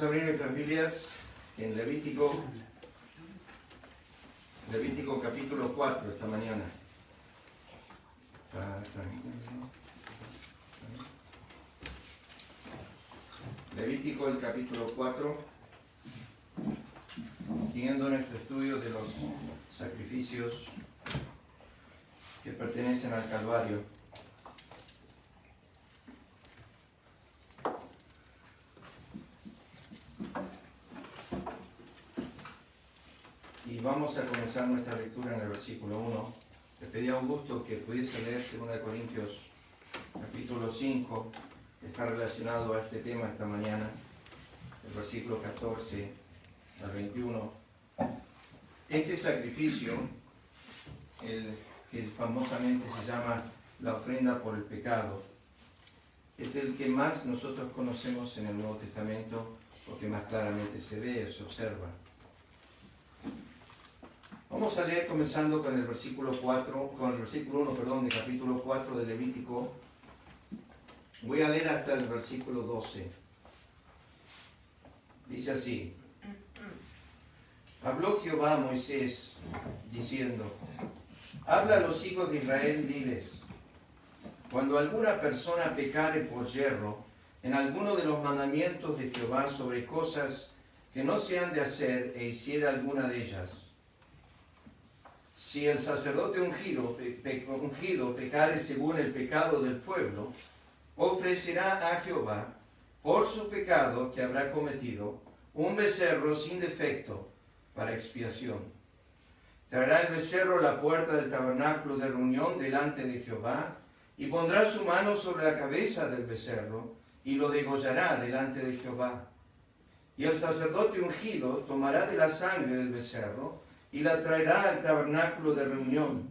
a abrir nuestras Biblias en Levítico capítulo 4 esta mañana. Levítico el capítulo 4, siguiendo nuestro estudio de los sacrificios que pertenecen al Calvario. Y vamos a comenzar nuestra lectura en el versículo 1. Le pedí a Augusto que pudiese leer 2 Corintios capítulo 5, que está relacionado a este tema esta mañana, el versículo 14 al 21. Este sacrificio, el que famosamente se llama la ofrenda por el pecado, es el que más nosotros conocemos en el Nuevo Testamento, porque más claramente se ve o se observa. Vamos a leer comenzando con el versículo 1, de capítulo 4 de Levítico. Voy a leer hasta el versículo 12. Dice así: Habló Jehová a Moisés, diciendo: Habla a los hijos de Israel y diles: Cuando alguna persona pecare por yerro en alguno de los mandamientos de Jehová sobre cosas que no se han de hacer e hiciera alguna de ellas, si el sacerdote ungido pecare según el pecado del pueblo, ofrecerá a Jehová por su pecado que habrá cometido un becerro sin defecto para expiación. Traerá el becerro a la puerta del tabernáculo de reunión delante de Jehová y pondrá su mano sobre la cabeza del becerro y lo degollará delante de Jehová. Y el sacerdote ungido tomará de la sangre del becerro y la traerá al tabernáculo de reunión,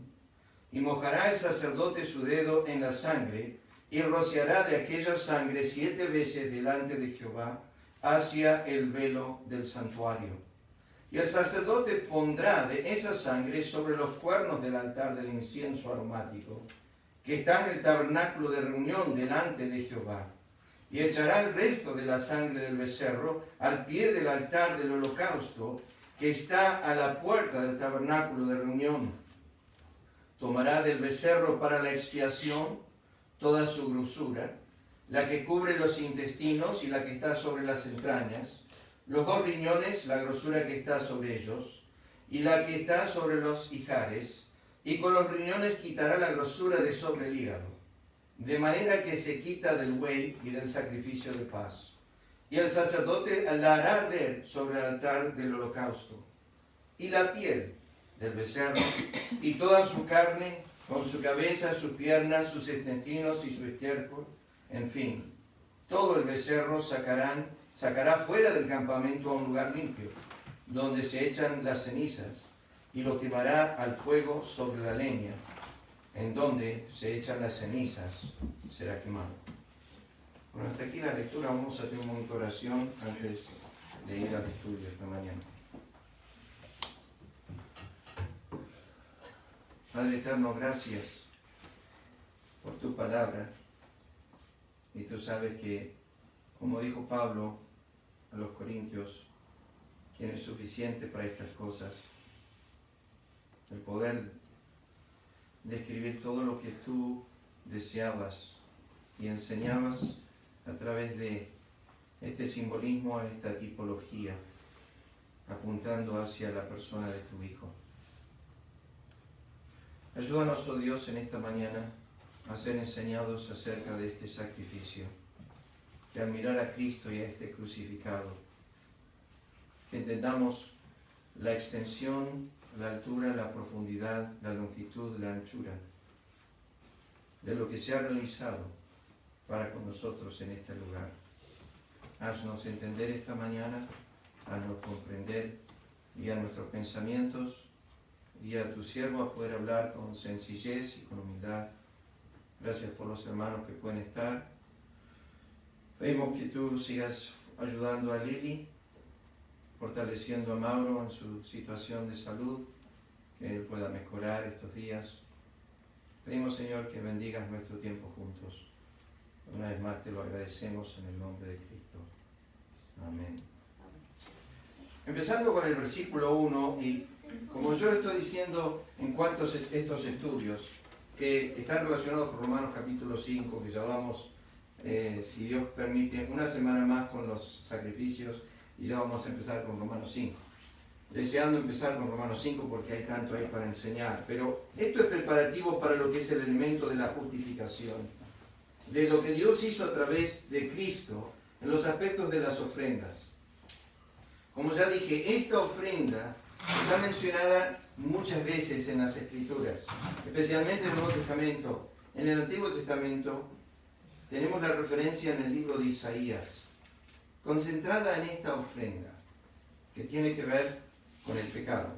y mojará el sacerdote su dedo en la sangre, y rociará de aquella sangre 7 veces delante de Jehová, hacia el velo del santuario. Y el sacerdote pondrá de esa sangre sobre los cuernos del altar del incienso aromático, que está en el tabernáculo de reunión delante de Jehová, y echará el resto de la sangre del becerro al pie del altar del holocausto, que está a la puerta del tabernáculo de reunión. Tomará del becerro para la expiación toda su grosura, la que cubre los intestinos y la que está sobre las entrañas, los 2 riñones, la grosura que está sobre ellos, y la que está sobre los ijares, y con los riñones quitará la grosura de sobre el hígado, de manera que se quita del buey y del sacrificio de paz. Y el sacerdote la hará arder sobre el altar del holocausto. Y la piel del becerro y toda su carne, con su cabeza, sus piernas, sus intestinos y su estiércol, en fin, todo el becerro sacará fuera del campamento a un lugar limpio, donde se echan las cenizas, y lo quemará al fuego sobre la leña, en donde se echan las cenizas, será quemado. Bueno, hasta aquí la lectura. Vamos a tener un momento de oración antes de ir al estudio esta mañana. Padre eterno, gracias por tu palabra. Y tú sabes que, como dijo Pablo a los Corintios, quien es suficiente para estas cosas, el poder describir todo lo que tú deseabas y enseñabas a través de este simbolismo, a esta tipología, apuntando hacia la persona de tu Hijo. Ayúdanos, oh Dios, en esta mañana a ser enseñados acerca de este sacrificio, que al mirar a Cristo y a este crucificado, que entendamos la extensión, la altura, la profundidad, la longitud, la anchura de lo que se ha realizado para con nosotros en este lugar. Haznos entender esta mañana, haznos comprender, guía nuestros pensamientos, guía a tu siervo a poder hablar con sencillez y con humildad. Gracias por los hermanos que pueden estar. Pedimos que tú sigas ayudando a Lili, fortaleciendo a Mauro en su situación de salud, que él pueda mejorar estos días. Pedimos, Señor, que bendigas nuestro tiempo juntos. Una vez más te lo agradecemos en el nombre de Cristo. Amén. empezando con el versículo 1, y como yo estoy diciendo en cuanto a estos estudios, que están relacionados con Romanos capítulo 5, que ya vamos, si Dios permite, una semana más con los sacrificios, y ya vamos a empezar con Romanos 5. Deseando empezar con Romanos 5 porque hay tanto ahí para enseñar, pero esto es preparativo para lo que es el elemento de la justificación, de lo que Dios hizo a través de Cristo en los aspectos de las ofrendas. Como ya dije, esta ofrenda está mencionada muchas veces en las Escrituras, especialmente en el Nuevo Testamento. En el Antiguo Testamento tenemos la referencia en el libro de Isaías, concentrada en esta ofrenda, que tiene que ver con el pecado.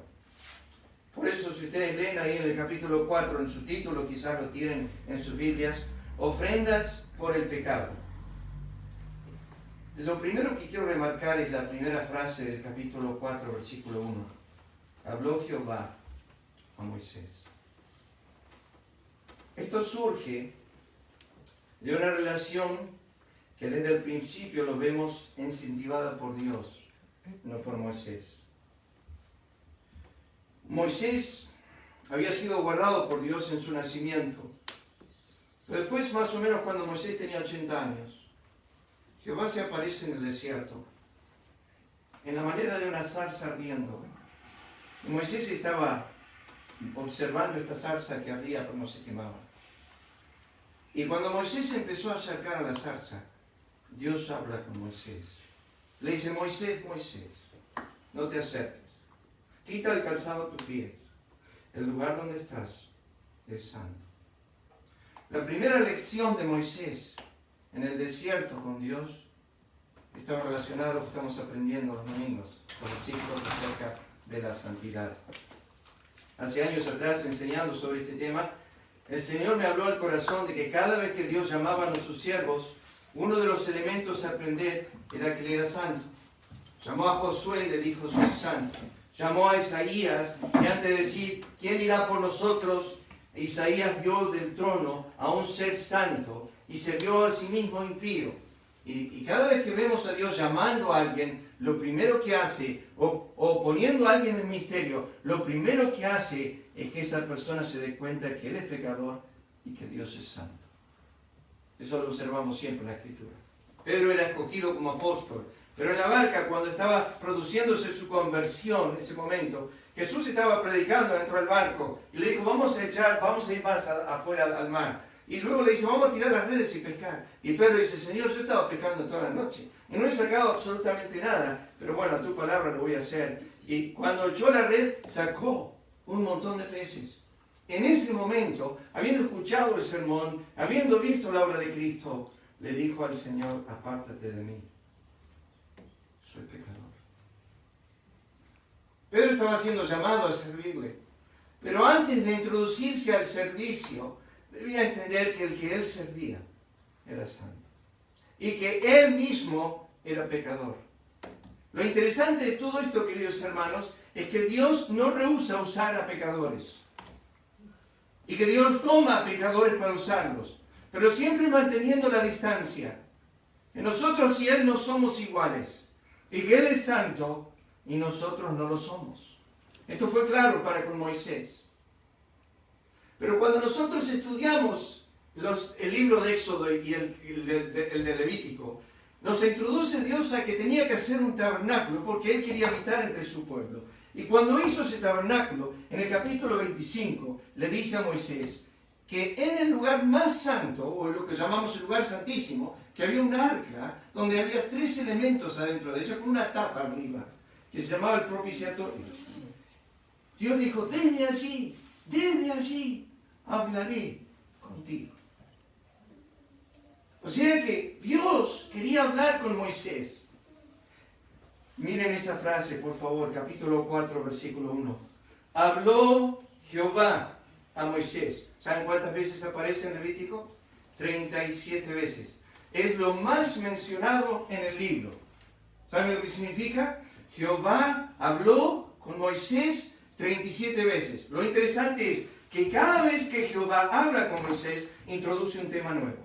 Por eso, si ustedes leen ahí en el capítulo 4, en su título, quizás lo tienen en sus Biblias, ofrendas por el pecado. Lo primero que quiero remarcar es la primera frase del capítulo 4, versículo 1. Habló Jehová a Moisés. Esto surge de una relación que desde el principio lo vemos incentivada por Dios, no por Moisés. Moisés había sido guardado por Dios en su nacimiento. Pero después, más o menos cuando Moisés tenía 80 años, Jehová se aparece en el desierto, en la manera de una zarza ardiendo. Y Moisés estaba observando esta zarza que ardía pero no se quemaba. Y cuando Moisés empezó a acercar a la zarza, Dios habla con Moisés. Le dice: Moisés, Moisés, no te acerques. Quita el calzado de tus pies. El lugar donde estás es santo. La primera lección de Moisés en el desierto con Dios está relacionada a lo que estamos aprendiendo los domingos, con versículos acerca de la santidad. Hace años atrás, enseñando sobre este tema, el Señor me habló al corazón de que cada vez que Dios llamaba a sus siervos, uno de los elementos a aprender era que Él era santo. Llamó a Josué y le dijo: soy santo. Llamó a Isaías y antes de decir ¿quién irá por nosotros?, Isaías vio del trono a un ser santo y se vio a sí mismo impío. Y cada vez que vemos a Dios llamando a alguien, lo primero que hace, o poniendo a alguien en el ministerio, lo primero que hace es que esa persona se dé cuenta que Él es pecador y que Dios es santo. Eso lo observamos siempre en la Escritura. Pedro era escogido como apóstol, pero en la barca, cuando estaba produciéndose su conversión, en ese momento, Jesús estaba predicando dentro del barco y le dijo: vamos a ir más afuera al mar. Y luego le dice: vamos a tirar las redes y pescar. Y Pedro dice: Señor, yo estaba pescando toda la noche y no he sacado absolutamente nada, pero bueno, a tu palabra lo voy a hacer. Y cuando echó la red, sacó un montón de peces. En ese momento, habiendo escuchado el sermón, habiendo visto la obra de Cristo, le dijo al Señor: apártate de mí, soy pecador. Pedro estaba siendo llamado a servirle, pero antes de introducirse al servicio, debía entender que el que él servía era santo y que él mismo era pecador. Lo interesante de todo esto, queridos hermanos, es que Dios no rehúsa usar a pecadores y que Dios toma a pecadores para usarlos, pero siempre manteniendo la distancia. Que nosotros y Él no somos iguales y que Él es santo y nosotros no lo somos. Esto fue claro para con Moisés. Pero cuando nosotros estudiamos el libro de Éxodo y el de Levítico, nos introduce Dios a que tenía que hacer un tabernáculo porque Él quería habitar entre su pueblo. Y cuando hizo ese tabernáculo, en el capítulo 25, le dice a Moisés que en el lugar más santo, o lo que llamamos el lugar santísimo, que había un arca donde había 3 elementos adentro de ella con una tapa arriba, que se llamaba el propiciatorio. Dios dijo: desde allí hablaré contigo. O sea que Dios quería hablar con Moisés. Miren esa frase, por favor, capítulo 4, versículo 1. Habló Jehová a Moisés. ¿Saben cuántas veces aparece en Levítico? 37 veces. Es lo más mencionado en el libro. ¿Saben lo que significa? Jehová habló con Moisés 37 veces. Lo interesante es que cada vez que Jehová habla con Moisés, introduce un tema nuevo.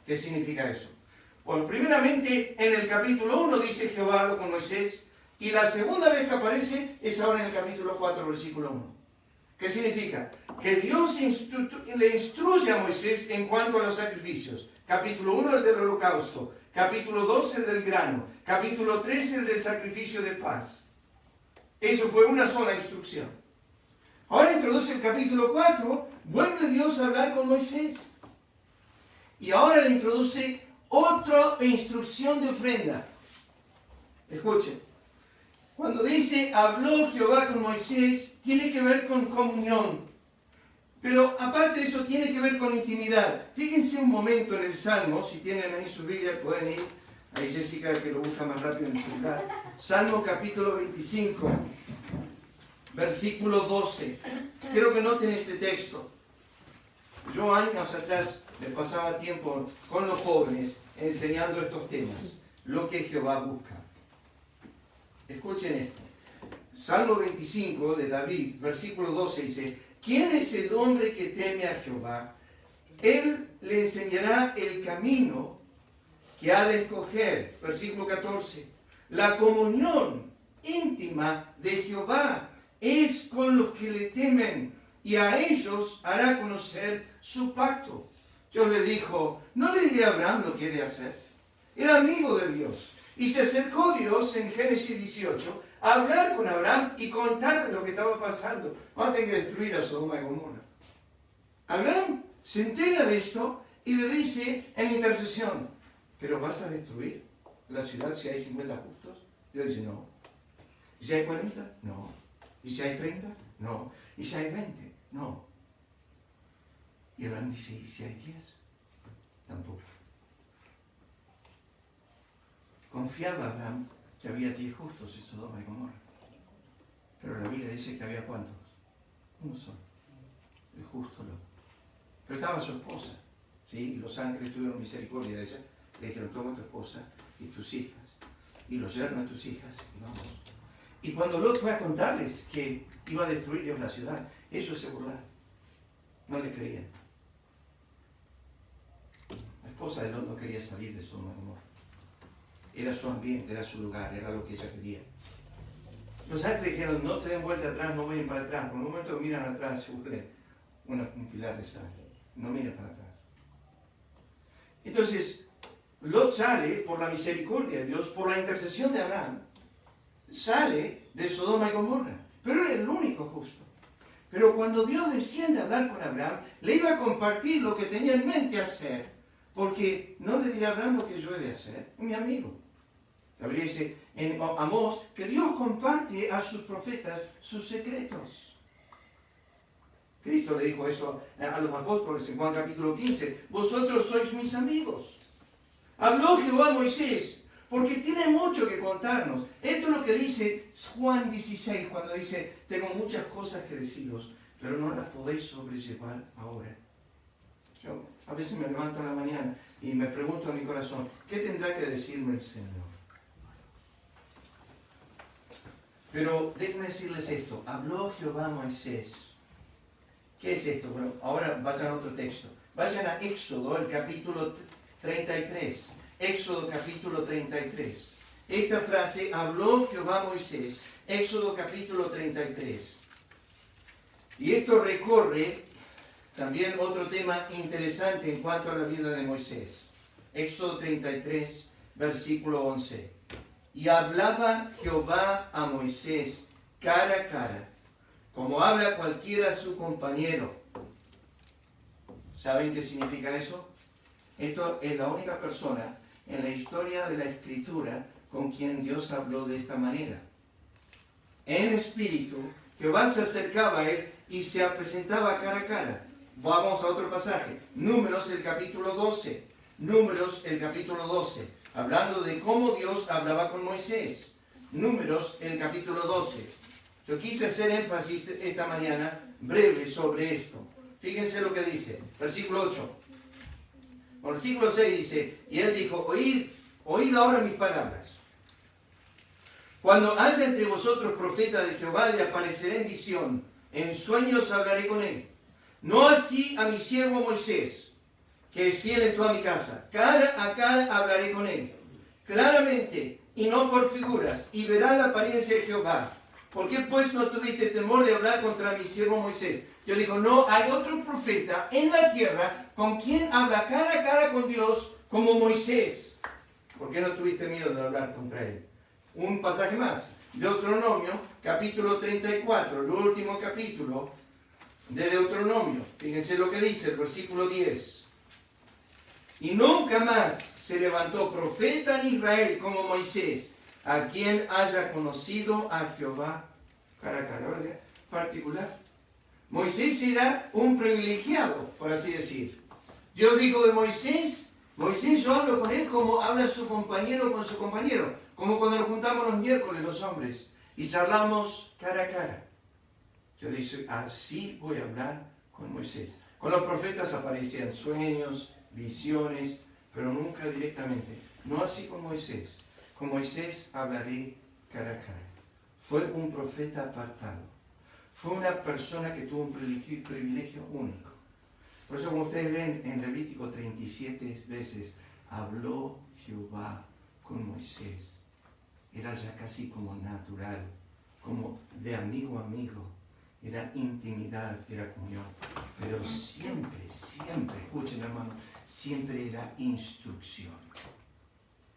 ¿Qué significa eso? Bueno, primeramente en el capítulo 1 dice: Jehová habló con Moisés Y la segunda vez que aparece es ahora en el capítulo 4, versículo 1. ¿Qué significa? Que Dios le instruye a Moisés en cuanto a los sacrificios. Capítulo 1, el del holocausto. Capítulo 2, el del grano. Capítulo 3, el del sacrificio de paz. Eso fue una sola instrucción. Ahora introduce el capítulo 4. Vuelve Dios a hablar con Moisés. Y ahora le introduce otra instrucción de ofrenda. Escuchen. Cuando dice, habló Jehová con Moisés, tiene que ver con comunión. Pero aparte de eso, tiene que ver con intimidad. Fíjense un momento en el Salmo, si tienen ahí su Biblia, pueden ir. Ahí Jessica, que lo busca más rápido en el celular. Salmo capítulo 25, versículo 12. Quiero que noten este texto. Yo años atrás me pasaba tiempo con los jóvenes enseñando estos temas. Lo que Jehová busca. Escuchen esto. Salmo 25 de David, versículo 12 dice, ¿quién es el hombre que teme a Jehová? Él le enseñará el camino que ha de escoger. Versículo 14. La comunión íntima de Jehová es con los que le temen y a ellos hará conocer su pacto. Dios le dijo, no le diré a Abraham lo que he de hacer. Era amigo de Dios. Y se acercó Dios en Génesis 18 a hablar con Abraham y contarle lo que estaba pasando. Van a tener que destruir a Sodoma y Gomorra. Abraham se entera de esto y le dice en la intercesión, ¿pero vas a destruir la ciudad si hay 50 justos? Dios dice, no. ¿Y si hay 40? No. ¿Y si hay 30? No. ¿Y si hay 20? No. Y Abraham dice, ¿y si hay 10? Tampoco. Confiaba Abraham que había 10 justos en Sodoma y Gomorra. Pero la Biblia dice que había ¿cuántos? Uno solo. El justo Lot. Pero estaba su esposa. ¿Sí? Y los ángeles tuvieron misericordia de ella. Le dijeron, toma tu esposa y tus hijas. Y los yernos de tus hijas. Y vamos. Y cuando Lot fue a contarles que iba a destruir Dios la ciudad, ellos se burlaron. No le creían. La esposa de Lot no quería salir de Sodoma y Gomorra. Era su ambiente, era su lugar, era lo que ella quería. Los ángeles dijeron, no te den vuelta atrás, no miren para atrás. Por un momento miran atrás, se burlen un pilar de sal. No miren para atrás. Entonces, Lot sale por la misericordia de Dios, por la intercesión de Abraham, sale de Sodoma y Gomorra. Pero era el único justo. Pero cuando Dios desciende a hablar con Abraham, le iba a compartir lo que tenía en mente hacer. Porque no le dirá a Abraham lo que yo he de hacer, es mi amigo. La Biblia dice en Amós que Dios comparte a sus profetas sus secretos. Cristo le dijo eso a los apóstoles en Juan capítulo 15. Vosotros sois mis amigos. Habló Jehová a Moisés, porque tiene mucho que contarnos. Esto es lo que dice Juan 16, cuando dice, tengo muchas cosas que deciros, pero no las podéis sobrellevar ahora. Yo a veces me levanto en la mañana y me pregunto a mi corazón, ¿qué tendrá que decirme el Señor? Pero déjenme decirles esto, habló Jehová a Moisés. ¿Qué es esto? Bueno, ahora vayan a otro texto. Vayan a Éxodo, el capítulo 33. Éxodo capítulo 33. Esta frase, habló Jehová a Moisés. Éxodo capítulo 33. Y esto recorre también otro tema interesante en cuanto a la vida de Moisés. Éxodo 33, versículo 11. Y hablaba Jehová a Moisés cara a cara, como habla cualquiera a su compañero. ¿Saben qué significa eso? Esto es la única persona en la historia de la Escritura con quien Dios habló de esta manera. En espíritu, Jehová se acercaba a él y se presentaba cara a cara. Vamos a otro pasaje. Números, el capítulo 12. Números, el capítulo 12. Hablando de cómo Dios hablaba con Moisés. Números, el capítulo 12. Yo quise hacer énfasis esta mañana breve sobre esto. Fíjense lo que dice. Versículo 8. Versículo 6 dice, y él dijo, oíd ahora mis palabras. Cuando haya entre vosotros profeta de Jehová, le apareceré en visión. En sueños hablaré con él. No así a mi siervo Moisés, que es fiel en toda mi casa. Cara a cara hablaré con él. Claramente y no por figuras, y verán la apariencia de Jehová. ¿Por qué pues no tuviste temor de hablar contra mi siervo Moisés? Yo digo, no hay otro profeta en la tierra con quien habla cara a cara con Dios como Moisés. ¿Por qué no tuviste miedo de hablar contra él? Un pasaje más. Deuteronomio, capítulo 34, el último capítulo de Deuteronomio. Fíjense lo que dice el versículo 10. Y nunca más se levantó profeta en Israel como Moisés, a quien haya conocido a Jehová cara a cara. ¿Verdad? Particular. Moisés era un privilegiado, por así decir. Yo digo de Moisés yo hablo con él como habla su compañero con su compañero, como cuando nos juntamos los miércoles los hombres y charlamos cara a cara. Yo digo, así voy a hablar con Moisés. Con los profetas aparecían sueños, visiones, pero nunca directamente. No así con Moisés. Con Moisés hablaré cara a cara. Fue un profeta apartado. Fue una persona que tuvo un privilegio único. Por eso, como ustedes ven en Levítico 37 veces, habló Jehová con Moisés. Era ya casi como natural, como de amigo a amigo. Era intimidad, era comunión. Pero siempre, escuchen hermano, siempre era instrucción.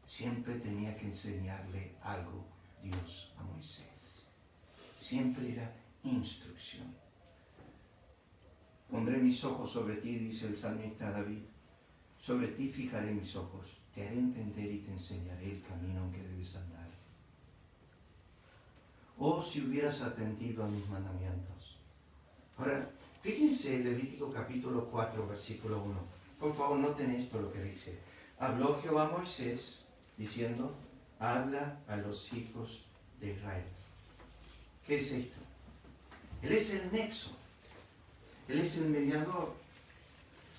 Siempre tenía que enseñarle algo Dios a Moisés. Siempre era instrucción. Pondré mis ojos sobre ti, dice el salmista David. Sobre ti fijaré mis ojos. Te haré entender y te enseñaré el camino en que debes andar. Oh, si hubieras atendido a mis mandamientos. Ahora, fíjense en Levítico capítulo 4, versículo 1. Por favor, noten esto lo que dice. Habló Jehová a Moisés, diciendo, habla a los hijos de Israel. ¿Qué es esto? Él es el nexo. Él es el mediador.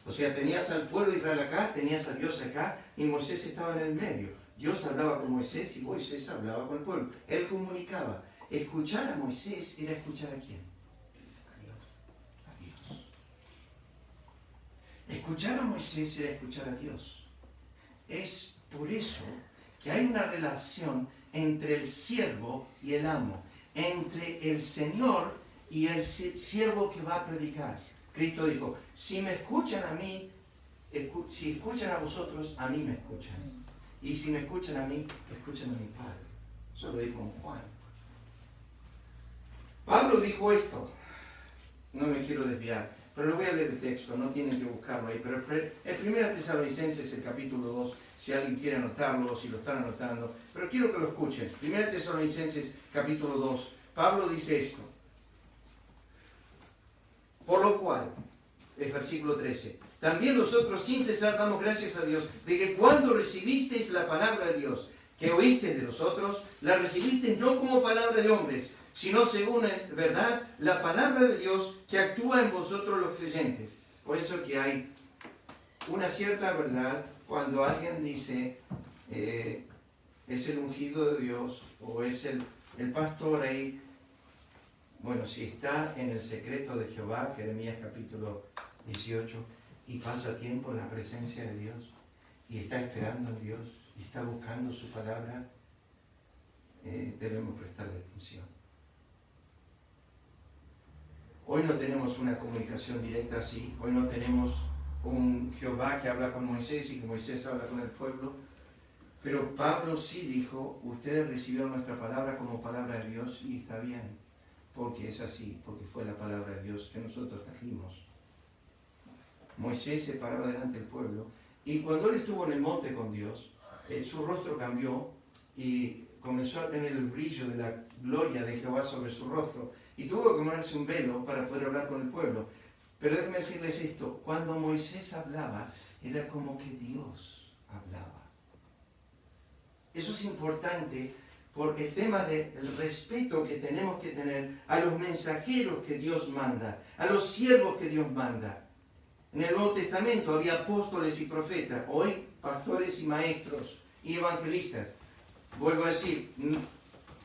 O sea, tenías al pueblo de Israel acá, tenías a Dios acá, y Moisés estaba en el medio. Dios hablaba con Moisés y Moisés hablaba con el pueblo. Él comunicaba. Escuchar a Moisés era escuchar a quién? A Dios. Escuchar a Moisés era escuchar a Dios. Es por eso que hay una relación entre el siervo y el amo, entre el Señor y el siervo que va a predicar. Cristo dijo, si me escuchan a mí, si escuchan a vosotros, a mí me escuchan. Y si me escuchan a mí, escuchan a mi Padre. Eso lo dijo en Juan. Pablo dijo esto. No me quiero desviar, pero lo voy a leer el texto, no tienen que buscarlo ahí. Pero el 1 Tesalonicenses, el capítulo 2, si alguien quiere anotarlo, si lo están anotando, pero quiero que lo escuchen. 1 Tesalonicenses, capítulo 2, Pablo dice esto. Por lo cual, el versículo 13, también nosotros sin cesar damos gracias a Dios de que cuando recibisteis la palabra de Dios que oísteis de nosotros, la recibisteis no como palabra de hombres, sino según es verdad la palabra de Dios que actúa en vosotros los creyentes. Por eso que hay una cierta verdad cuando alguien dice es el ungido de Dios o es el pastor ahí. Bueno, si está en el secreto de Jehová, Jeremías capítulo 18, y pasa tiempo en la presencia de Dios, y está esperando en Dios, y está buscando su palabra, debemos prestarle atención. Hoy no tenemos una comunicación directa así, hoy no tenemos un Jehová que habla con Moisés y que Moisés habla con el pueblo, pero Pablo sí dijo, ustedes recibieron nuestra palabra como palabra de Dios y está bien. Porque es así, porque fue la palabra de Dios que nosotros trajimos. Moisés se paraba delante del pueblo y cuando él estuvo en el monte con Dios, su rostro cambió y comenzó a tener el brillo de la gloria de Jehová sobre su rostro y tuvo que ponerse un velo para poder hablar con el pueblo. Pero déjenme decirles esto, cuando Moisés hablaba, era como que Dios hablaba. Eso es importante. Porque el tema del respeto que tenemos que tener a los mensajeros que Dios manda, a los siervos que Dios manda. En el Nuevo Testamento había apóstoles y profetas, hoy pastores y maestros y evangelistas. Vuelvo a decir,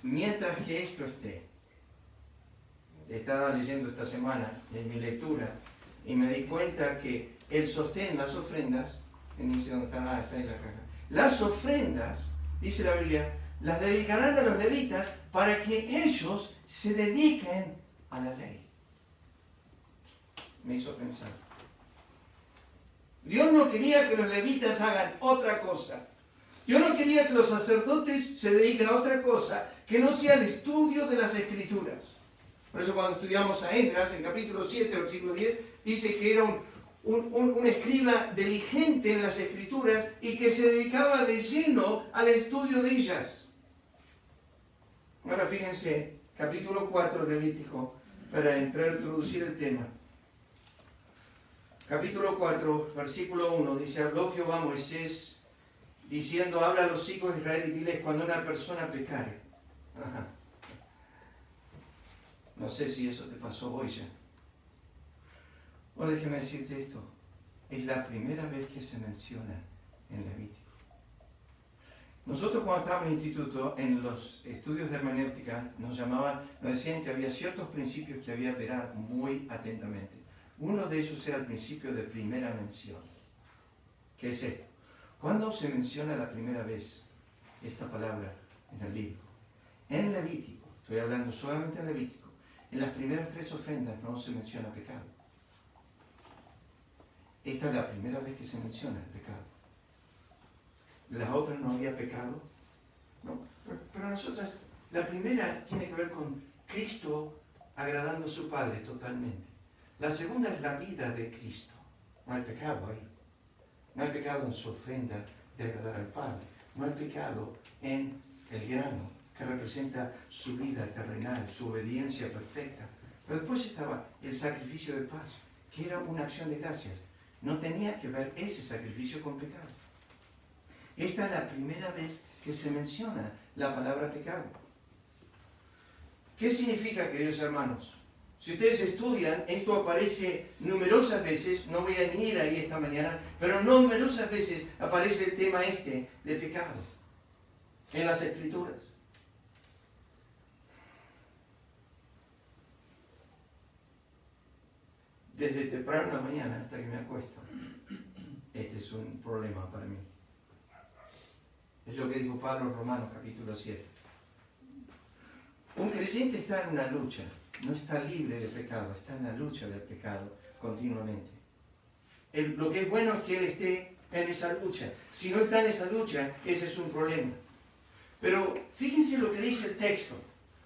mientras que esto esté, estaba leyendo esta semana en mi lectura y me di cuenta que el sostén, las ofrendas, en dice dónde están, está en la caja. Las ofrendas, dice la Biblia, las dedicarán a los levitas para que ellos se dediquen a la ley. Me hizo pensar. Dios no quería que los levitas hagan otra cosa. Dios no quería que los sacerdotes se dediquen a otra cosa que no sea el estudio de las Escrituras. Por eso cuando estudiamos a Esdras, en capítulo 7, versículo 10, dice que era un escriba diligente en las Escrituras y que se dedicaba de lleno al estudio de ellas. Ahora fíjense, capítulo 4, Levítico, para introducir el tema. Capítulo 4, versículo 1, dice, habló Jehová a Moisés, diciendo, habla a los hijos de Israel y diles cuando una persona pecare. Ajá. No sé si eso te pasó hoy ya. O déjeme decirte esto, es la primera vez que se menciona en Levítico. Nosotros cuando estábamos en el instituto, en los estudios de hermenéutica, nos decían que había ciertos principios que había que mirar muy atentamente. Uno de ellos era el principio de primera mención. ¿Qué es esto? ¿Cuándo se menciona la primera vez esta palabra en el libro? En Levítico, estoy hablando solamente en Levítico, en las primeras 3 ofrendas no se menciona pecado. Esta es la primera vez que se menciona el pecado. Las otras no había pecado. No, pero nosotras, la primera tiene que ver con Cristo agradando a su Padre totalmente. La segunda es la vida de Cristo. No hay pecado ahí. No hay pecado en su ofrenda de agradar al Padre. No hay pecado en el grano, que representa su vida terrenal, su obediencia perfecta. Pero después estaba el sacrificio de paz, que era una acción de gracias. No tenía que ver ese sacrificio con pecado. Esta es la primera vez que se menciona la palabra pecado. ¿Qué significa, queridos hermanos? Si ustedes estudian, esto aparece numerosas veces, no voy a ni ir ahí esta mañana, pero numerosas veces aparece el tema este de pecado en las Escrituras. Desde temprano en la mañana hasta que me acuesto, este es un problema para mí. Es lo que dijo Pablo en Romanos capítulo 7. Un creyente está en una lucha. No está libre de pecado, está en la lucha del pecado continuamente. Lo que es bueno es que él esté en esa lucha. Si no está en esa lucha, ese es un problema. Pero fíjense lo que dice el texto.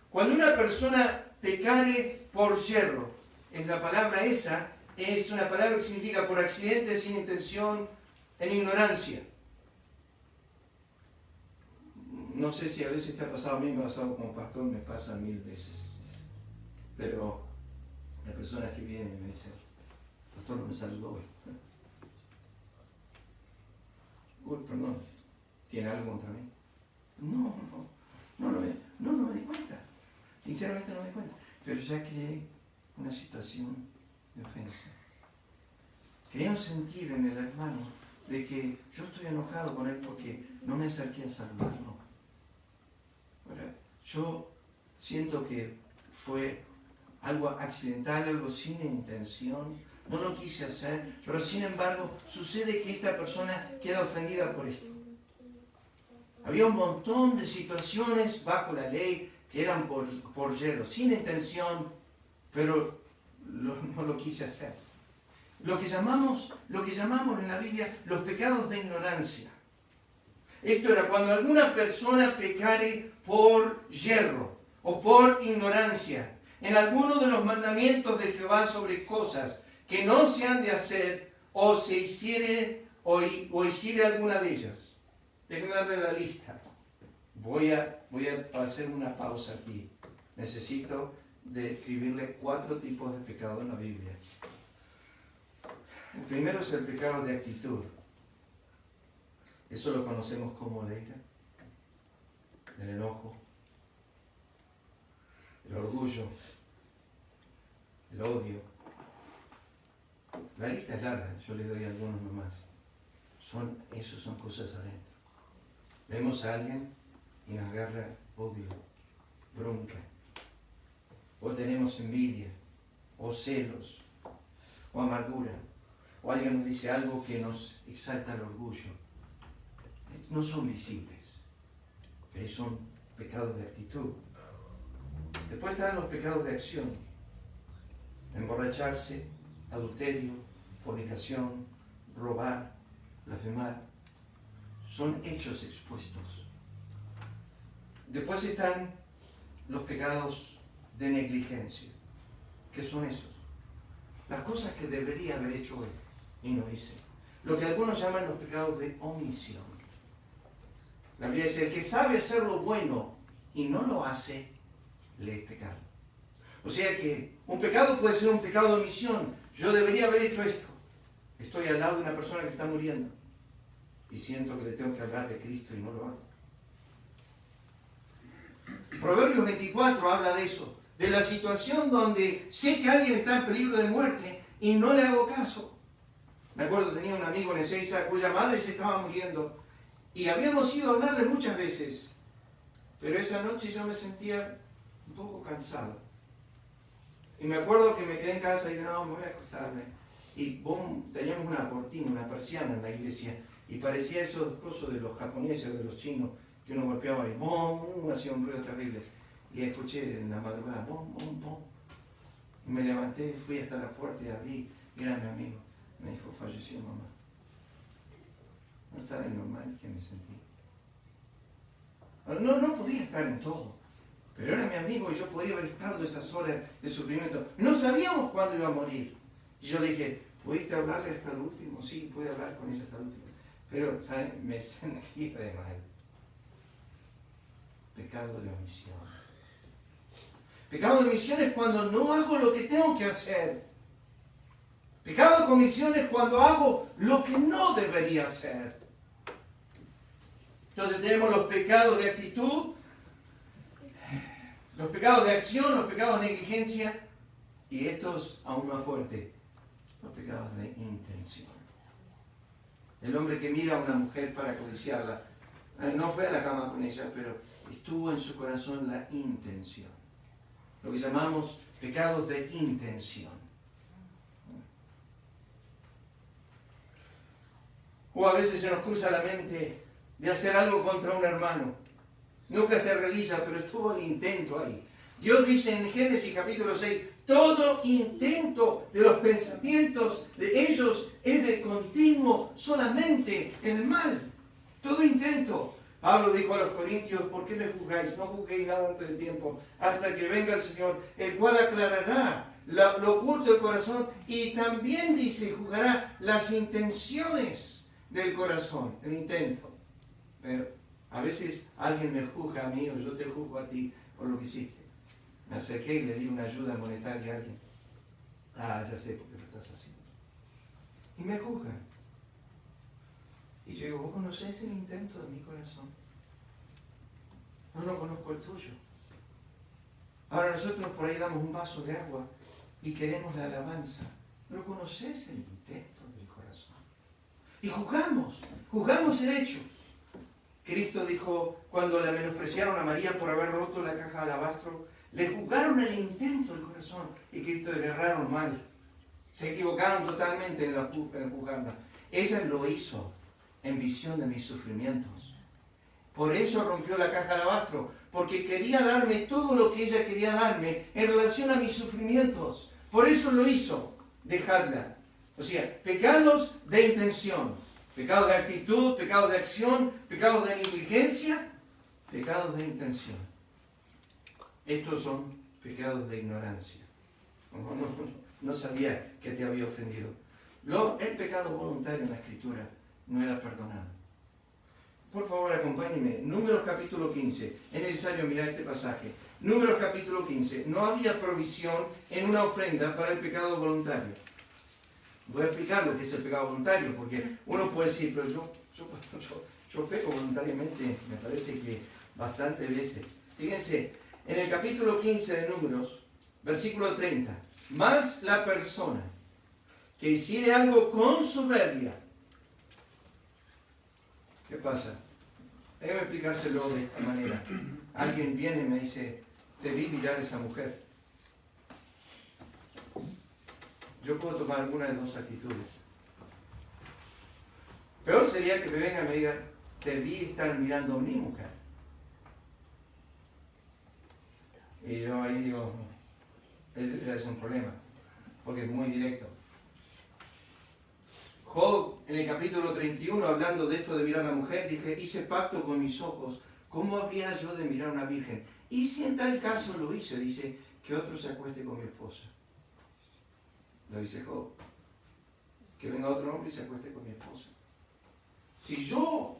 Cuando una persona pecare por yerro, en la palabra esa, es una palabra que significa por accidente, sin intención, en ignorancia. No sé si a veces te ha pasado, a mí me ha pasado como pastor, me pasa 1000 veces. Pero hay personas que vienen y me dicen, pastor, no me saludó hoy. Uy, perdón, ¿tiene algo contra mí? No me di cuenta. Sinceramente no me di cuenta. Pero ya creé una situación de ofensa. Quería sentir en el hermano de que yo estoy enojado con él porque no me acerqué a saludarlo. Ahora, yo siento que fue algo accidental, algo sin intención, no lo quise hacer, pero sin embargo sucede que esta persona queda ofendida por esto. Había un montón de situaciones bajo la ley que eran por yerro, sin intención, pero no lo quise hacer. Lo que llamamos en la Biblia los pecados de ignorancia. Esto era cuando alguna persona pecare por yerro o por ignorancia en alguno de los mandamientos de Jehová sobre cosas que no se han de hacer o se hiciere o hiciere alguna de ellas. Déjenme darle la lista. Voy a hacer una pausa aquí. Necesito describirle 4 tipos de pecado en la Biblia. El primero es el pecado de actitud. Eso lo conocemos como la ira, el enojo, el orgullo, el odio. La lista es larga, yo le doy algunos nomás. Eso son cosas adentro. Vemos a alguien y nos agarra odio, bronca. O tenemos envidia, o celos, o amargura. O alguien nos dice algo que nos exalta el orgullo. No son visibles, que son pecados de actitud. Después están los pecados de acción. Emborracharse, adulterio, fornicación, robar, blasfemar. Son hechos expuestos. Después están los pecados de negligencia. ¿Qué son esos? Las cosas que debería haber hecho él y no hice. Lo que algunos llaman los pecados de omisión. La Biblia dice, el que sabe hacer lo bueno y no lo hace, le es pecado. O sea que un pecado puede ser un pecado de omisión. Yo debería haber hecho esto. Estoy al lado de una persona que está muriendo y siento que le tengo que hablar de Cristo y no lo hago. Proverbios 24 habla de eso, de la situación donde sé que alguien está en peligro de muerte y no le hago caso. Me acuerdo, tenía un amigo en Ezeiza cuya madre se estaba muriendo y habíamos ido a hablarle muchas veces, pero esa noche yo me sentía un poco cansado. Y me acuerdo que me quedé en casa y dije, no, me voy a acostarme. Y boom, teníamos una cortina, una persiana en la iglesia, y parecía esos cosas de los japoneses, de los chinos, que uno golpeaba y boom, hacía un ruido terrible. Y escuché en la madrugada, boom, boom, boom. Y me levanté, fui hasta la puerta y abrí, y era mi amigo. Me dijo, falleció mamá. No saben lo mal que me sentí. No podía estar en todo, pero era mi amigo y yo podía haber estado esas horas de sufrimiento. No sabíamos cuándo iba a morir. Y yo le dije, ¿pudiste hablarle hasta el último? Sí, pude hablar con ella hasta el último. Pero, ¿saben? Me sentí de mal. Pecado de omisión. Pecado de omisión es cuando no hago lo que tengo que hacer. Pecado de omisión es cuando hago lo que no debería hacer. Entonces tenemos los pecados de actitud, los pecados de acción, los pecados de negligencia y estos aún más fuertes, los pecados de intención. El hombre que mira a una mujer para codiciarla, no fue a la cama con ella, pero estuvo en su corazón la intención. Lo que llamamos pecados de intención. O a veces se nos cruza la mente de hacer algo contra un hermano. Nunca se realiza, pero estuvo el intento ahí. Dios dice en Génesis capítulo 6, todo intento de los pensamientos de ellos es de continuo solamente el mal. Todo intento. Pablo dijo a los corintios, ¿por qué me juzgáis? No juzguéis nada antes de tiempo, hasta que venga el Señor, el cual aclarará lo oculto del corazón y también dice, juzgará las intenciones del corazón, el intento. Pero a veces alguien me juzga a mí o yo te juzgo a ti por lo que hiciste. Me acerqué y le di una ayuda monetaria a alguien. Ah, ya sé por qué lo estás haciendo. Y me juzgan. Y yo digo, ¿vos conocés el intento de mi corazón? No conozco el tuyo. Ahora nosotros por ahí damos un vaso de agua y queremos la alabanza. Pero ¿conocés el intento del corazón? Y juzgamos el hecho. Cristo dijo, cuando la menospreciaron a María por haber roto la caja de alabastro, le juzgaron el intento del corazón y Cristo le agarraron mal. Se equivocaron totalmente en juzgarla. Ella lo hizo en visión de mis sufrimientos. Por eso rompió la caja de alabastro, porque quería darme todo lo que ella quería darme en relación a mis sufrimientos. Por eso lo hizo, dejarla. O sea, pecados de intención. Pecados de actitud, pecados de acción, pecados de negligencia, pecados de intención. Estos son pecados de ignorancia. No sabía que te había ofendido. El pecado voluntario en la Escritura no era perdonado. Por favor, acompáñenme. Números capítulo 15. Es necesario mirar este pasaje. Números capítulo 15. No había provisión en una ofrenda para el pecado voluntario. Voy a explicar lo que es el pecado voluntario, porque uno puede decir, pero yo peco voluntariamente, me parece que bastantes veces. Fíjense, en el capítulo 15 de Números, versículo 30, más la persona que hiciere algo con soberbia. ¿Qué pasa? Déjame explicárselo de esta manera. Alguien viene y me dice, te vi mirar a esa mujer. Yo puedo tomar alguna de dos actitudes. Peor sería que me venga y me diga, te vi estar mirando a mi mujer. Y yo ahí digo, ese es un problema, porque es muy directo. Job, en el capítulo 31, hablando de esto de mirar a la mujer, dije, hice pacto con mis ojos, ¿cómo habría yo de mirar a una virgen? Y si en tal caso lo hice, dice, que otro se acueste con mi esposa. Lo dice Job. Que venga otro hombre y se acueste con mi esposa. Si yo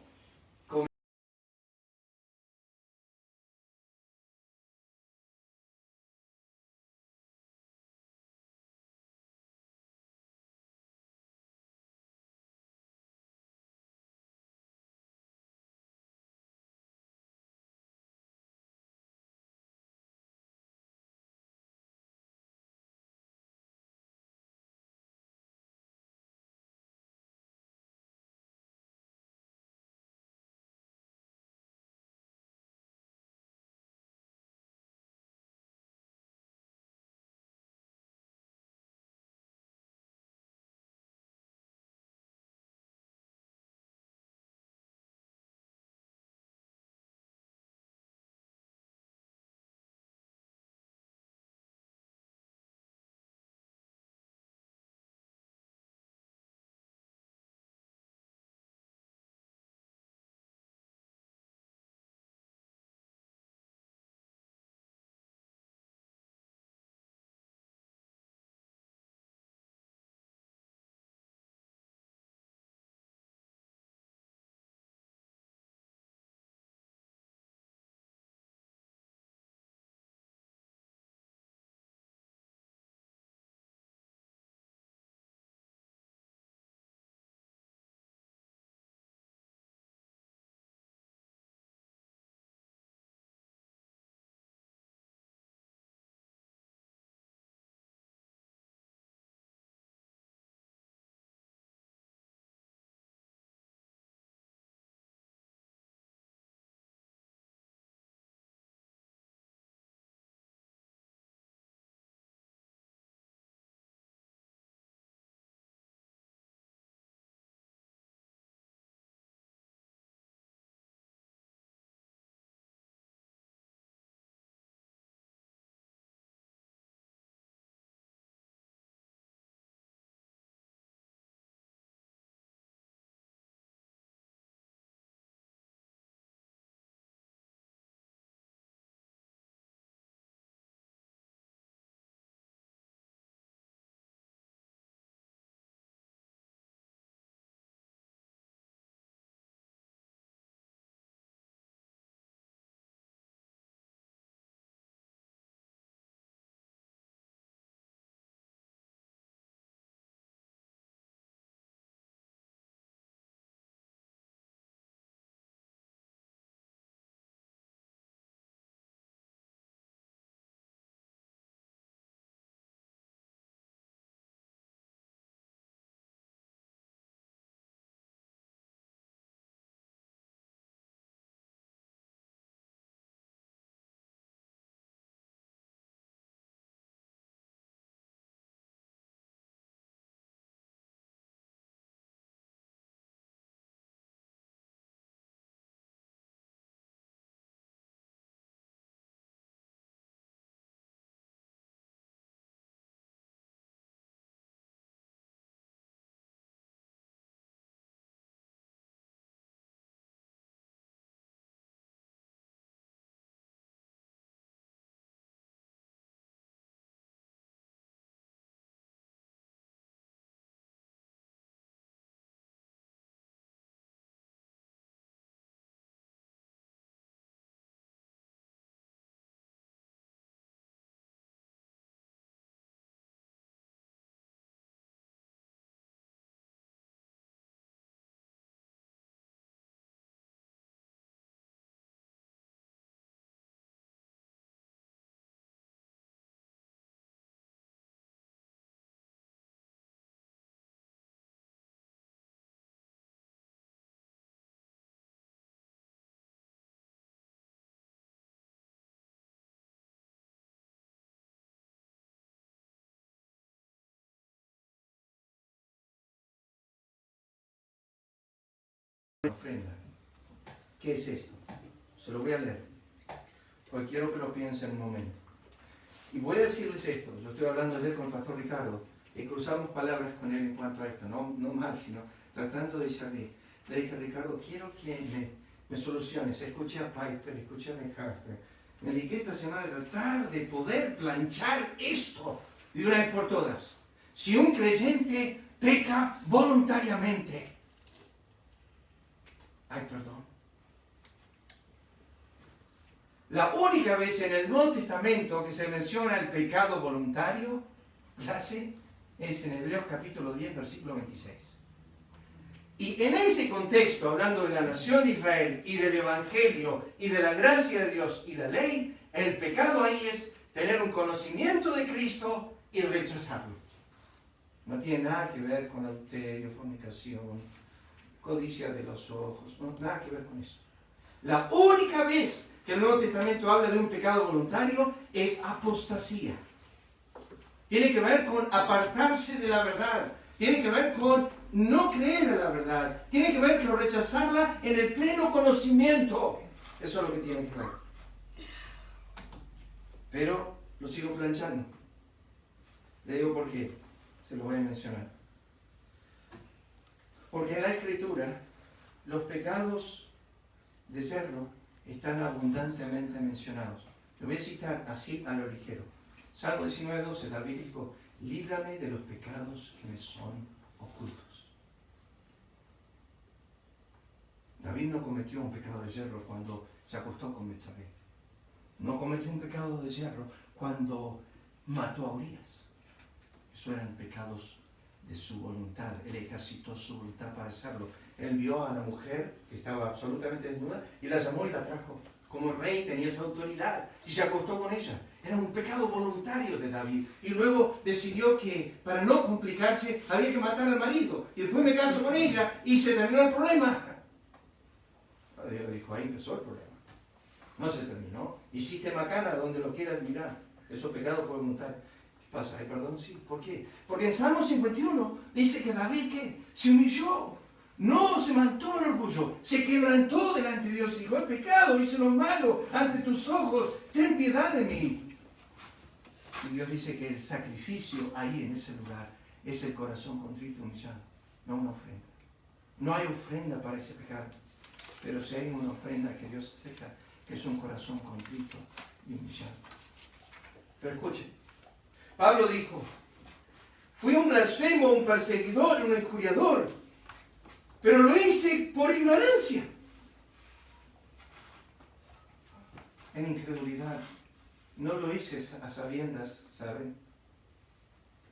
ofrenda. ¿Qué es esto? Se lo voy a leer, porque quiero que lo piensen un momento. Y voy a decirles esto, yo estoy hablando ayer con el pastor Ricardo, y cruzamos palabras con él en cuanto a esto, no mal, sino tratando de discernir. Le dije, Ricardo, quiero que me soluciones. Escuché a Piper, escuché a MacArthur. Me dediqué esta semana a tratar de poder planchar esto de una vez por todas. Si un creyente peca voluntariamente, hay perdón. La única vez en el Nuevo Testamento que se menciona el pecado voluntario, es en Hebreos capítulo 10, versículo 26. Y en ese contexto, hablando de la nación de Israel y del Evangelio y de la gracia de Dios y la ley, el pecado ahí es tener un conocimiento de Cristo y rechazarlo. No tiene nada que ver con adulterio, fornicación, codicia de los ojos, no, nada que ver con eso. La única vez que el Nuevo Testamento habla de un pecado voluntario es apostasía. Tiene que ver con apartarse de la verdad. Tiene que ver con no creer en la verdad. Tiene que ver con rechazarla en el pleno conocimiento. Eso es lo que tiene que ver. Pero lo sigo planchando. Le digo por qué. Se lo voy a mencionar. Porque en la Escritura los pecados de yerro están abundantemente mencionados. Lo voy a citar así a lo ligero. Salmo 19:12, David dijo, líbrame de los pecados que me son ocultos. David no cometió un pecado de yerro cuando se acostó con Betsabé. No cometió un pecado de yerro cuando mató a Urías. Eso eran pecados de su voluntad. Él ejercitó su voluntad para hacerlo. Él vio a la mujer que estaba absolutamente desnuda y la llamó y la trajo. Como rey tenía esa autoridad y se acostó con ella. Era un pecado voluntario de David. Y luego decidió que para no complicarse había que matar al marido. Y después me caso con ella y se terminó el problema. Dios dijo, ahí empezó el problema. No se terminó. Hiciste macana donde lo quieras mirar. Eso pecado fue voluntario. ¿Qué pasa? ¿Hay perdón? Sí. ¿Por qué? Porque en Salmo 51 dice que David ¿qué? Se humilló. No se mantuvo en orgullo, se quebrantó delante de Dios y dijo, he pecado, hice lo malo ante tus ojos, ten piedad de mí. Y Dios dice que el sacrificio ahí en ese lugar es el corazón contrito y humillado, no una ofrenda. No hay ofrenda para ese pecado, pero sí hay una ofrenda que Dios acepta, que es un corazón contrito y humillado. Pero escuchen, Pablo dijo, fui un blasfemo, un perseguidor, un injuriador, pero lo hice por ignorancia. En incredulidad. No lo hice a sabiendas, ¿saben?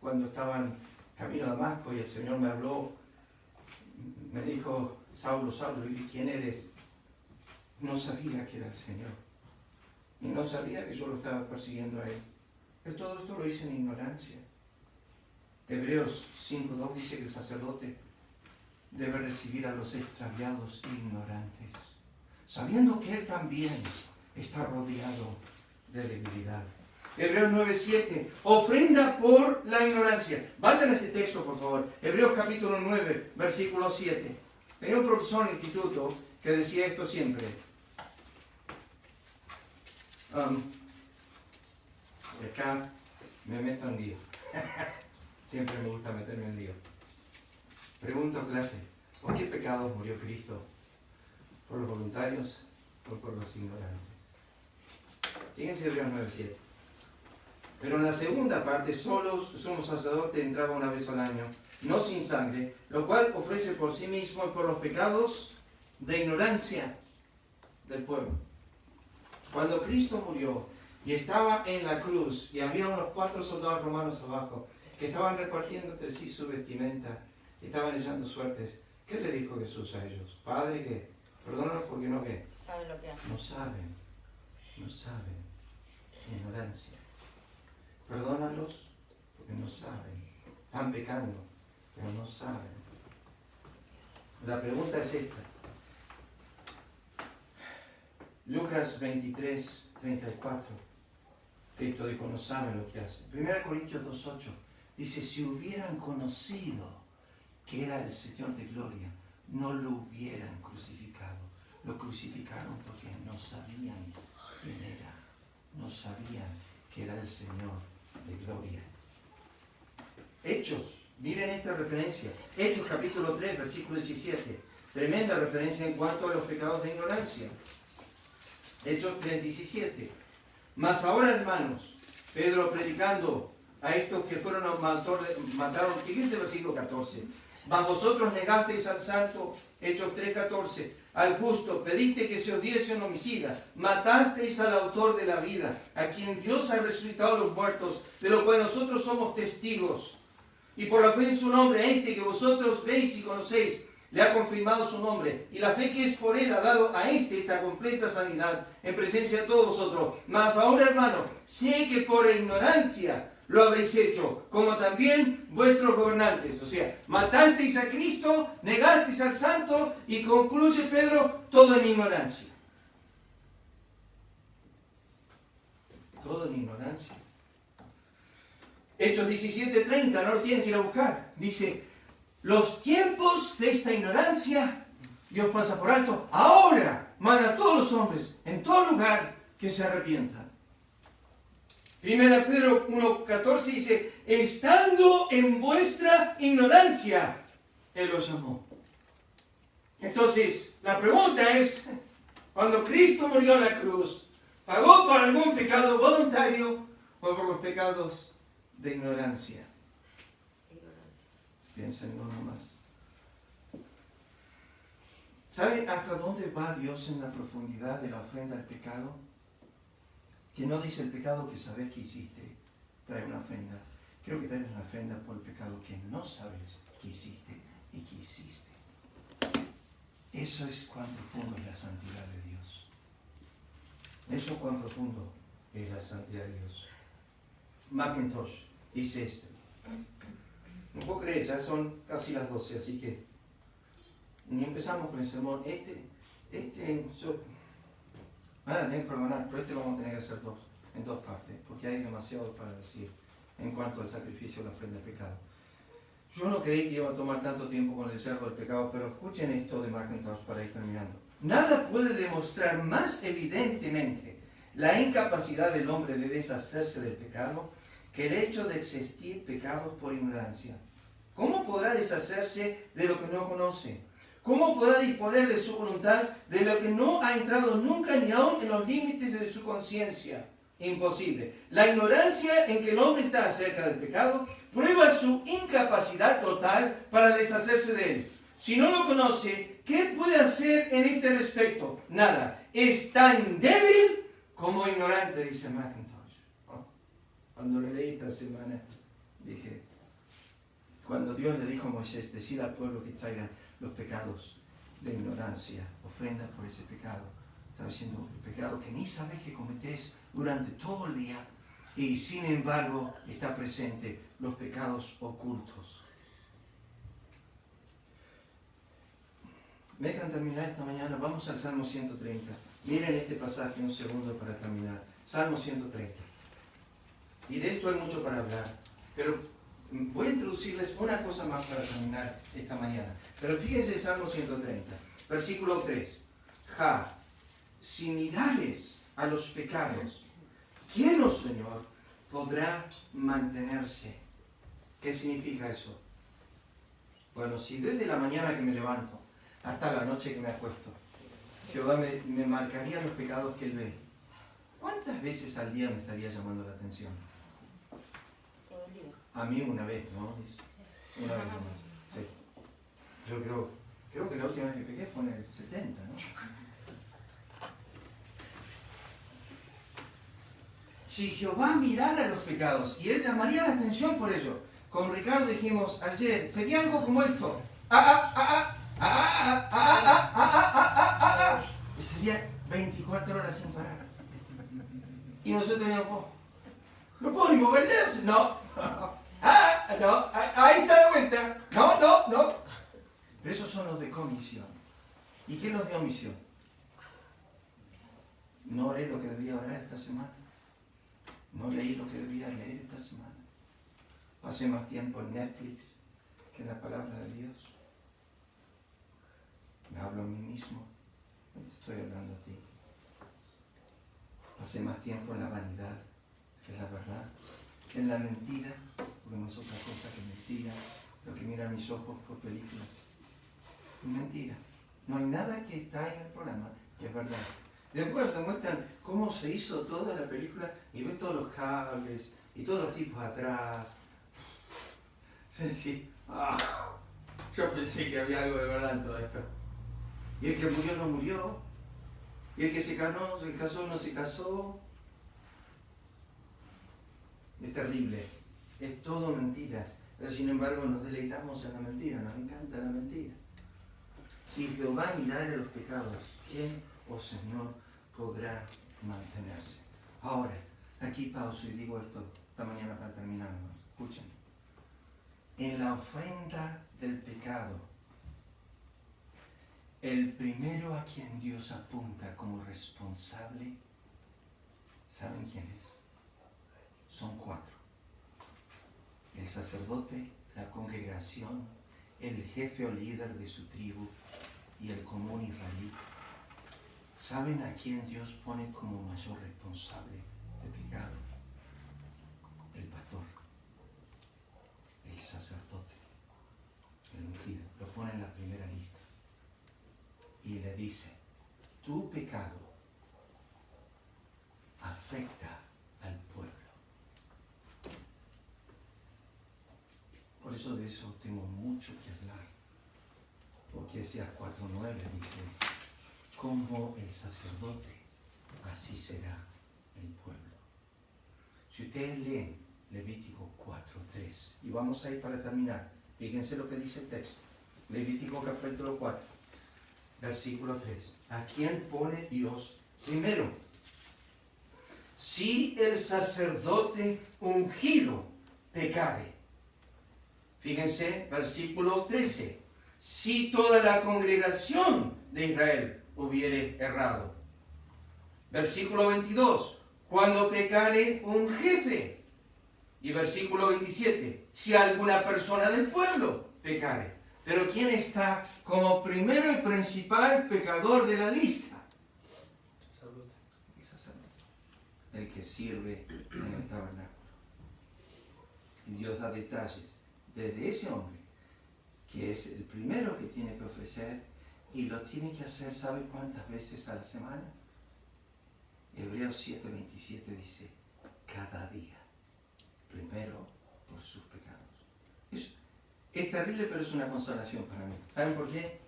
Cuando estaban camino a Damasco y el Señor me habló, me dijo, Saulo, Saulo, ¿y quién eres? No sabía que era el Señor. Y no sabía que yo lo estaba persiguiendo a Él. Pero todo esto lo hice en ignorancia. Hebreos 5:2 dice que el sacerdote debe recibir a los extraviados ignorantes, sabiendo que él también está rodeado de debilidad. Hebreos 9:7, ofrenda por la ignorancia. Vayan a ese texto, por favor. Hebreos capítulo 9, versículo 7. Tenía un profesor en el instituto que decía esto siempre. Y acá me meto en lío. Siempre me gusta meterme en lío. Pregunto a clase, ¿por qué pecados murió Cristo? ¿Por los voluntarios o por los ignorantes? Fíjense Hebreos 9:7. Pero en la segunda parte, solo el sumo sacerdote entraba una vez al año, no sin sangre, lo cual ofrece por sí mismo y por los pecados de ignorancia del pueblo. Cuando Cristo murió y estaba en la cruz y había unos 4 soldados romanos abajo que estaban repartiendo entre sí su vestimenta, estaban echando suertes. ¿Qué le dijo Jesús a ellos? Padre, ¿qué? Perdónalos porque no, ¿qué? Saben lo que hacen. No saben. Ignorancia. Perdónalos porque no saben. Están pecando, pero no saben. La pregunta es esta. Lucas 23:34. Cristo dijo, no saben lo que hacen. 1 Corintios 2:8 dice, si hubieran conocido que era el Señor de gloria, no lo hubieran crucificado. Lo crucificaron porque no sabían quién era. No sabían que era el Señor de gloria. Hechos, miren esta referencia. Hechos capítulo 3, versículo 17. Tremenda referencia en cuanto a los pecados de ignorancia. Hechos 3, 17. Mas ahora, hermanos, Pedro predicando a estos que fueron mataron, fíjense el versículo 14. Mas vosotros negasteis al santo, Hechos 3, 14, al justo, pediste que se os diese un homicida, matasteis al autor de la vida, a quien Dios ha resucitado a los muertos, de lo cual nosotros somos testigos. Y por la fe en su nombre, a este que vosotros veis y conocéis, le ha confirmado su nombre, y la fe que es por él ha dado a esta completa sanidad en presencia de todos vosotros. Mas ahora, hermano, sé que por ignorancia lo habéis hecho, como también vuestros gobernantes. O sea, matasteis a Cristo, negasteis al santo, y concluye Pedro, todo en ignorancia. Todo en ignorancia. Hechos 17:30, no lo tienes que ir a buscar. Dice, los tiempos de esta ignorancia Dios pasa por alto. Ahora manda a todos los hombres en todo lugar que se arrepientan. Primera Pedro 1:14 dice, estando en vuestra ignorancia, Él los llamó. Entonces, la pregunta es, cuando Cristo murió en la cruz, ¿pagó por algún pecado voluntario o por los pecados de ignorancia? Piensen en uno más. ¿Saben hasta dónde va Dios en la profundidad de la ofrenda al pecado? Que no dice el pecado que sabes que hiciste, trae una ofrenda. Creo que traes una ofrenda por el pecado que no sabes que hiciste y que hiciste. Eso es cuán profundo es la santidad de Dios. Eso cuán profundo es la santidad de Dios. Mackintosh dice esto. No puedo creer, ya son casi las 12, así que ni empezamos con el sermón. Van a tener que perdonar, pero lo vamos a tener que hacer en dos partes, porque hay demasiado para decir en cuanto al sacrificio de la ofrenda del pecado. Yo no creí que iba a tomar tanto tiempo con el cerdo del pecado, pero escuchen esto de Mackintosh para ir terminando. Nada puede demostrar más evidentemente la incapacidad del hombre de deshacerse del pecado que el hecho de existir pecados por ignorancia. ¿Cómo podrá deshacerse de lo que no conoce? ¿Cómo podrá disponer de su voluntad de lo que no ha entrado nunca ni aún en los límites de su conciencia? Imposible. La ignorancia en que el hombre está acerca del pecado prueba su incapacidad total para deshacerse de él. Si no lo conoce, ¿qué puede hacer en este respecto? Nada. Es tan débil como ignorante, dice Mackintosh. Cuando lo leí esta semana, dije, cuando Dios le dijo a Moisés, decir al pueblo que traigan los pecados de ignorancia, ofrenda por ese pecado, estaba diciendo, el pecado que ni sabes que cometés durante todo el día, y sin embargo está presente, los pecados ocultos. Me dejan terminar esta mañana, vamos al Salmo 130. Miren este pasaje un segundo para terminar. Salmo 130. Y de esto hay mucho para hablar, pero voy a introducirles una cosa más para terminar esta mañana. Pero fíjense Salmo 130, versículo 3. Si mirares a los pecados, ¿quién, oh Señor, podrá mantenerse? ¿Qué significa eso? Bueno, si desde la mañana que me levanto hasta la noche que me acuesto, Jehová me marcaría los pecados que Él ve, ¿cuántas veces al día me estaría llamando la atención? A mí una vez, ¿no? Una vez nomás. Sí. Yo creo que la última vez que pequé fue en el 70, ¿no? Si Jehová mirara los pecados y Él llamaría la atención por ello. Con Ricardo dijimos ayer, sería algo como esto. Y sería 24 horas sin parar. Y nosotros teníamos, no puedo ni mover el dedo. No. No, ahí está de vuelta. No. Pero esos son los de comisión. ¿Y qué es los de omisión? No oré lo que debía orar esta semana. No leí lo que debía leer esta semana. Pasé más tiempo en Netflix que en la palabra de Dios. Me hablo a mí mismo. No te estoy hablando a ti. Pasé más tiempo en la vanidad que es la verdad, en la mentira, porque no es otra cosa que mentira, lo que miran mis ojos por películas. Es mentira. No hay nada que está en el programa que es verdad. Después te muestran cómo se hizo toda la película y ves todos los cables y todos los tipos atrás. Sí. Yo pensé que había algo de verdad en todo esto. Y el que murió no murió. Y el que se casó no se casó. Es terrible. Es todo mentira. Pero sin embargo nos deleitamos en la mentira. Nos encanta la mentira. Si Jehová mirare los pecados, ¿quién, oh Señor, podrá mantenerse? Ahora, aquí pauso y digo esto esta mañana para terminar. Escuchen. En la ofrenda del pecado, el primero a quien Dios apunta como responsable, ¿saben quién es? Son 4. El sacerdote, la congregación, el jefe o líder de su tribu y el común israelí. ¿Saben a quién Dios pone como mayor responsable de pecado? El pastor, el sacerdote, el ungido. Lo pone en la primera lista. Y le dice, tu pecado afecta al pueblo. Por eso de eso tengo mucho que hablar. Porque Oseas 4:9 dice, como el sacerdote, así será el pueblo. Si ustedes leen Levítico 4:3, y vamos a ir para terminar, fíjense lo que dice el texto. Levítico capítulo 4, versículo 3. ¿A quién pone Dios primero? Si el sacerdote ungido pecare. Fíjense, versículo 13. Si toda la congregación de Israel hubiere errado. Versículo 22. Cuando pecare un jefe. Y versículo 27. Si alguna persona del pueblo pecare. Pero ¿quién está como primero y principal pecador de la lista? El sacerdote. El que sirve en el tabernáculo. Y Dios da detalles desde ese hombre, que es el primero que tiene que ofrecer, y lo tiene que hacer, ¿sabe cuántas veces a la semana? Hebreos 7:27 dice, cada día, primero por sus pecados. Es terrible, pero es una consolación para mí. ¿Saben por qué?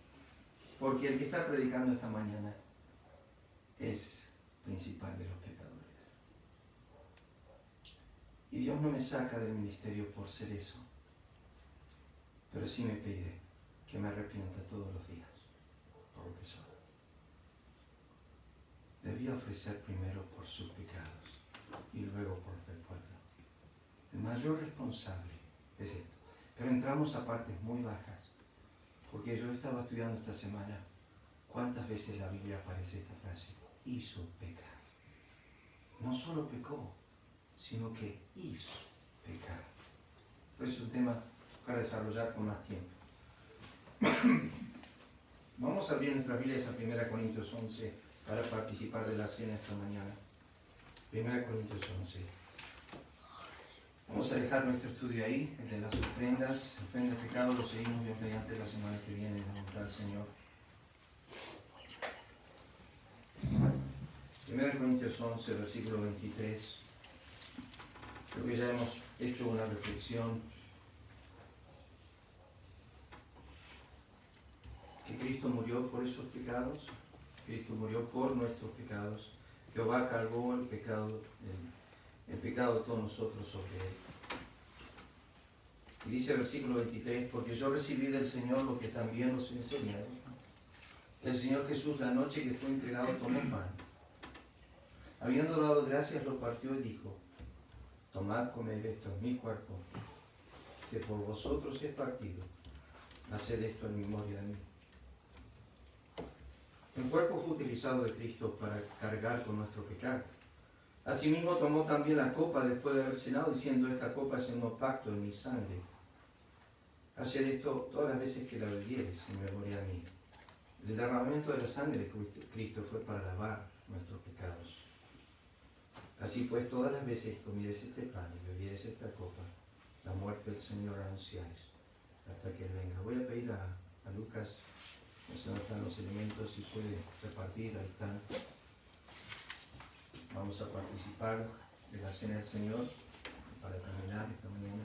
Porque el que está predicando esta mañana es principal de los pecadores. Y Dios no me saca del ministerio por ser eso, pero sí me pide que me arrepienta todos los días por lo que soy. Debía ofrecer primero por sus pecados y luego por los del pueblo. El mayor responsable es esto. Pero entramos a partes muy bajas, porque yo estaba estudiando esta semana cuántas veces en la Biblia aparece esta frase, hizo pecar. No solo pecó, sino que hizo pecar. Pues es un tema para desarrollar con más tiempo. Vamos a abrir nuestras Biblias a 1 Corintios 11 para participar de la cena esta mañana. 1 Corintios 11. Vamos a dejar nuestro estudio ahí, el de las ofrendas de pecado, lo seguimos bien mediante la semana que viene, en la voluntad del Señor. 1 Corintios 11, versículo 23. Creo que ya hemos hecho una reflexión que Cristo murió por esos pecados, Cristo murió por nuestros pecados, Jehová cargó el pecado de todos nosotros sobre él. Y dice el versículo 23, porque yo recibí del Señor lo que también os he enseñado. El Señor Jesús, la noche que fue entregado, tomó pan. Habiendo dado gracias, lo partió y dijo, tomad, comed, esto es mi cuerpo, que por vosotros es partido. Haced esto en memoria de mí. El cuerpo fue utilizado de Cristo para cargar con nuestro pecado. Asimismo tomó también la copa después de haber cenado, diciendo, esta copa es el nuevo pacto en mi sangre. Haced esto todas las veces que la bebieres en memoria de mí. El derramamiento de la sangre de Cristo fue para lavar nuestros pecados. Así pues, todas las veces que comieres este pan y bebieres esta copa, la muerte del Señor anunciáis hasta que Él venga. Voy a pedir a Lucas, no sé dónde están los elementos, si puede repartir, ahí están. Vamos a participar de la cena del Señor para terminar esta mañana.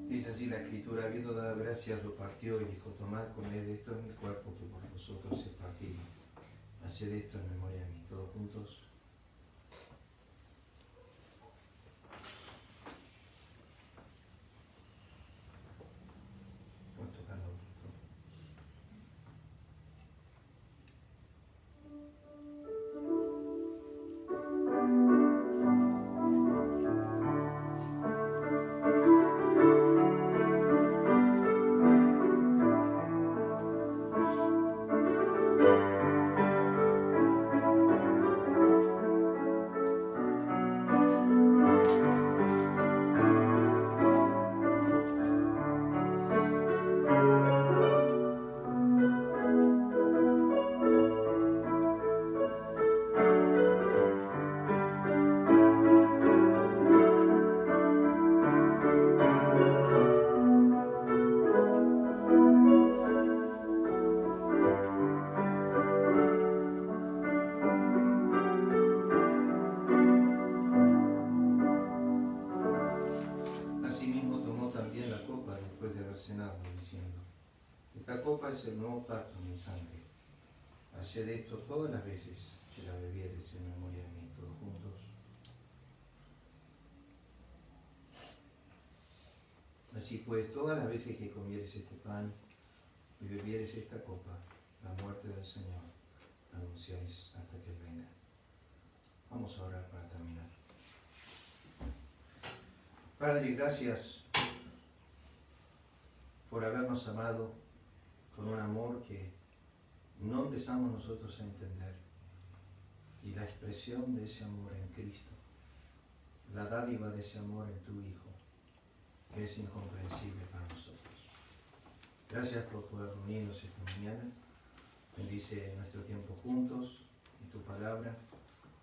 Dice así la Escritura: habiendo dado gracias, lo partió y dijo: tomad, comed, esto es mi cuerpo que por vosotros es partido. Haced esto en memoria de mí. Todos juntos. Puedes tocarlo un poquito. Asimismo tomó también la copa después de haber cenado, diciendo: esta copa es el nuevo pacto en mi sangre. Haced esto todas las veces que la bebiereis en memoria de mí. Todos juntos. Así pues, todas las veces que comieres este pan y bebieres esta copa, la muerte del Señor anunciáis hasta que Él venga. Vamos a orar para terminar. Padre, gracias por habernos amado con un amor que no empezamos nosotros a entender, y la expresión de ese amor en Cristo, la dádiva de ese amor en tu Hijo, que es incomprensible para nosotros. Gracias por poder reunirnos esta mañana. Bendice nuestro tiempo juntos y tu palabra,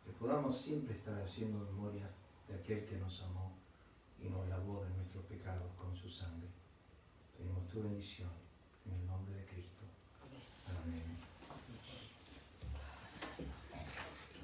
que podamos siempre estar haciendo memoria de aquel que nos amó y nos lavó de nuestros pecados con su sangre. Pedimos tu bendición en el nombre de Cristo.